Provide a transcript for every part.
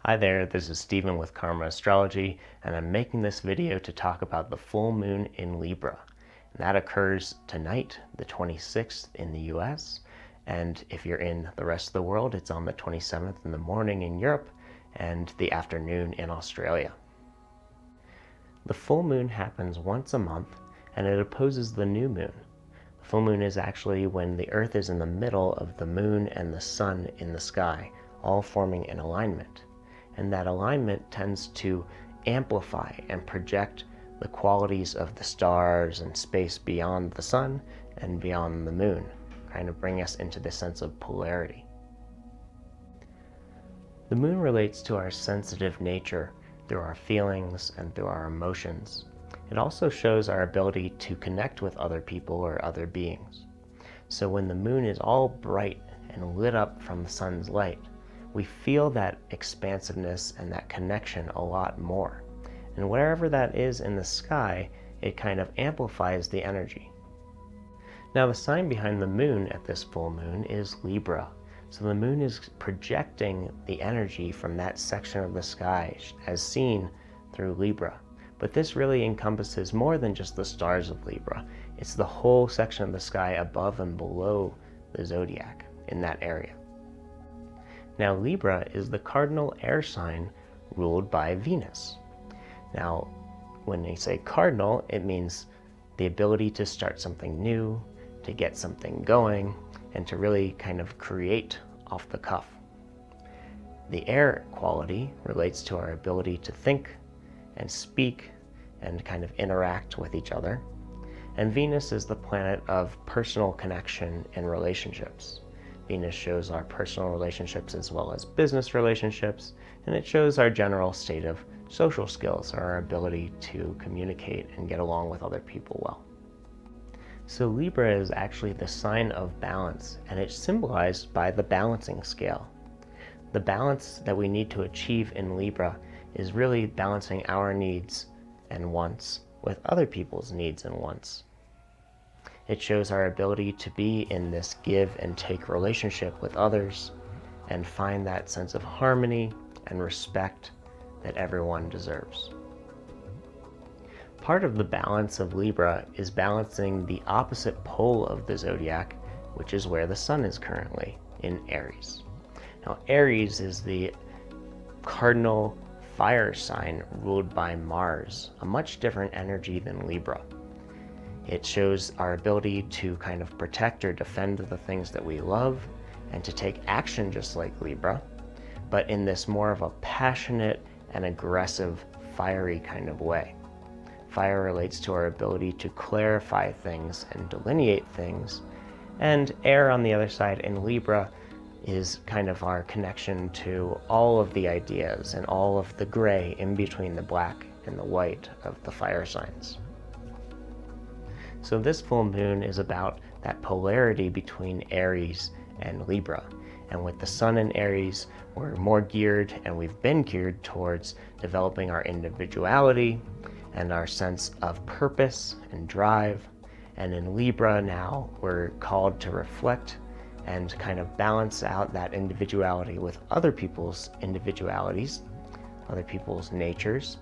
Hi there, this is Stephen with Karma Astrology, and I'm making this video to talk about the full moon in Libra. And that occurs tonight, the 26th in the US, and if you're in the rest of the world, it's on the 27th in the morning in Europe and the afternoon in Australia. The full moon happens once a month, and it opposes the new moon. The full moon is actually when the Earth is in the middle of the moon and the sun in the sky, all forming an alignment. And that alignment tends to amplify and project the qualities of the stars and space beyond the sun and beyond the moon, kind of bring us into the sense of polarity. The moon relates to our sensitive nature through our feelings and through our emotions. It also shows our ability to connect with other people or other beings. So when the moon is all bright and lit up from the sun's light, we feel that expansiveness and that connection a lot more. And wherever that is in the sky, it kind of amplifies the energy. Now, the sign behind the moon at this full moon is Libra. So the moon is projecting the energy from that section of the sky as seen through Libra. But this really encompasses more than just the stars of Libra. It's the whole section of the sky above and below the zodiac in that area. Now, Libra is the cardinal air sign ruled by Venus. Now, when they say cardinal, it means the ability to start something new, to get something going, and to really kind of create off the cuff. The air quality relates to our ability to think and speak and kind of interact with each other. And Venus is the planet of personal connection and relationships. Venus shows our personal relationships as well as business relationships, and it shows our general state of social skills, or our ability to communicate and get along with other people well. So Libra is actually the sign of balance, and it's symbolized by the balancing scale. The balance that we need to achieve in Libra is really balancing our needs and wants with other people's needs and wants. It shows our ability to be in this give and take relationship with others and find that sense of harmony and respect that everyone deserves. Part of the balance of Libra is balancing the opposite pole of the zodiac, which is where the sun is currently, in Aries. Now, Aries is the cardinal fire sign ruled by Mars, a much different energy than Libra. It shows our ability to kind of protect or defend the things that we love and to take action just like Libra, but in this more of a passionate and aggressive, fiery kind of way. Fire relates to our ability to clarify things and delineate things, and air on the other side in Libra is kind of our connection to all of the ideas and all of the gray in between the black and the white of the fire signs. So this full moon is about that polarity between Aries and Libra. And with the sun in Aries, we're more geared, and we've been geared towards developing our individuality and our sense of purpose and drive. And in Libra now, we're called to reflect and kind of balance out that individuality with other people's individualities, other people's natures,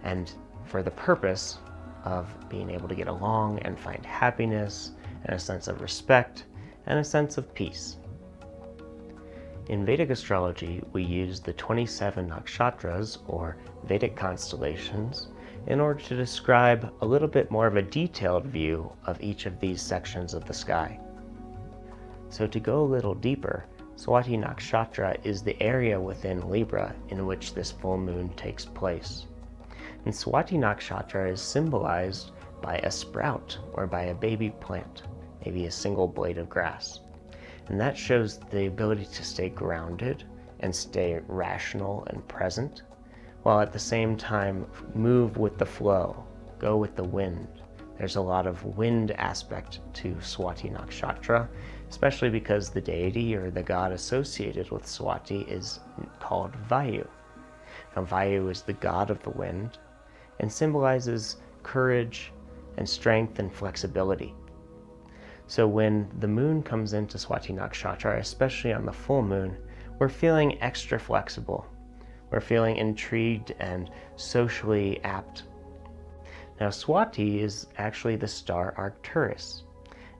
and for the purpose of being able to get along and find happiness and a sense of respect and a sense of peace. In Vedic astrology, we use the 27 nakshatras, or Vedic constellations, in order to describe a little bit more of a detailed view of each of these sections of the sky. So to go a little deeper, Swati Nakshatra is the area within Libra in which this full moon takes place. And Swati Nakshatra is symbolized by a sprout or by a baby plant, maybe a single blade of grass. And that shows the ability to stay grounded and stay rational and present, while at the same time move with the flow, go with the wind. There's a lot of wind aspect to Swati Nakshatra, especially because the deity or the god associated with Swati is called Vayu. Now, Vayu is the god of the wind and symbolizes courage and strength and flexibility. So when the moon comes into Swati Nakshatra, especially on the full moon, we're feeling extra flexible. We're feeling intrigued and socially apt. Now, Swati is actually the star Arcturus.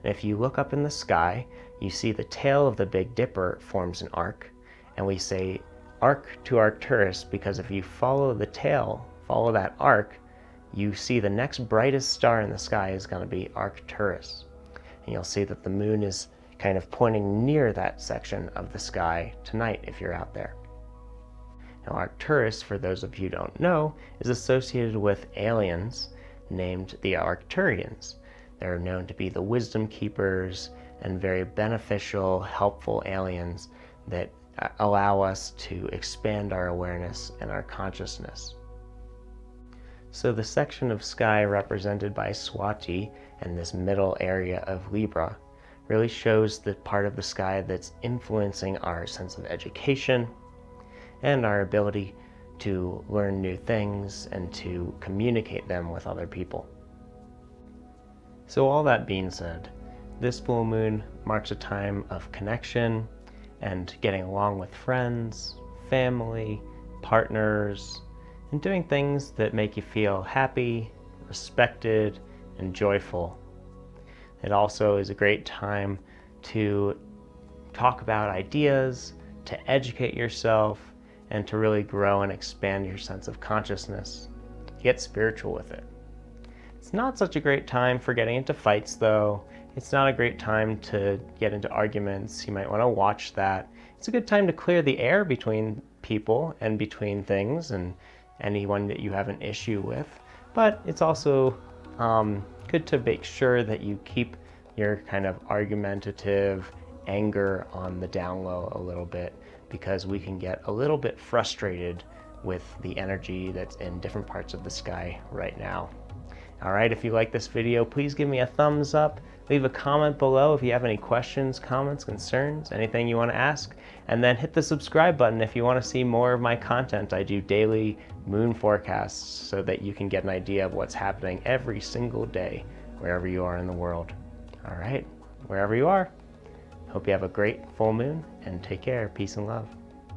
And if you look up in the sky, you see the tail of the Big Dipper forms an arc, and we say arc to Arcturus because if you follow the tail, follow that arc, you see the next brightest star in the sky is going to be Arcturus. And you'll see that the moon is kind of pointing near that section of the sky tonight if you're out there. Now, Arcturus, for those of you who don't know, is associated with aliens named the Arcturians. They're known to be the wisdom keepers and very beneficial, helpful aliens that allow us to expand our awareness and our consciousness. So the section of sky represented by Swati and this middle area of Libra really shows the part of the sky that's influencing our sense of education and our ability to learn new things and to communicate them with other people. So all that being said, this full moon marks a time of connection and getting along with friends, family, partners, and doing things that make you feel happy, respected, and joyful. It also is a great time to talk about ideas, to educate yourself, and to really grow and expand your sense of consciousness. Get spiritual with it. It's not such a great time for getting into fights, though. It's not a great time to get into arguments. You might want to watch that. It's a good time to clear the air between people and between things and anyone that you have an issue with. But it's also good to make sure that you keep your kind of argumentative anger on the down low a little bit, because we can get a little bit frustrated with the energy that's in different parts of the sky right now. All right, if you like this video, please give me a thumbs up. Leave a comment below if you have any questions, comments, concerns, anything you want to ask, and then hit the subscribe button if you want to see more of my content. I do daily moon forecasts so that you can get an idea of what's happening every single day, wherever you are in the world. All right, wherever you are, hope you have a great full moon and take care. Peace and love.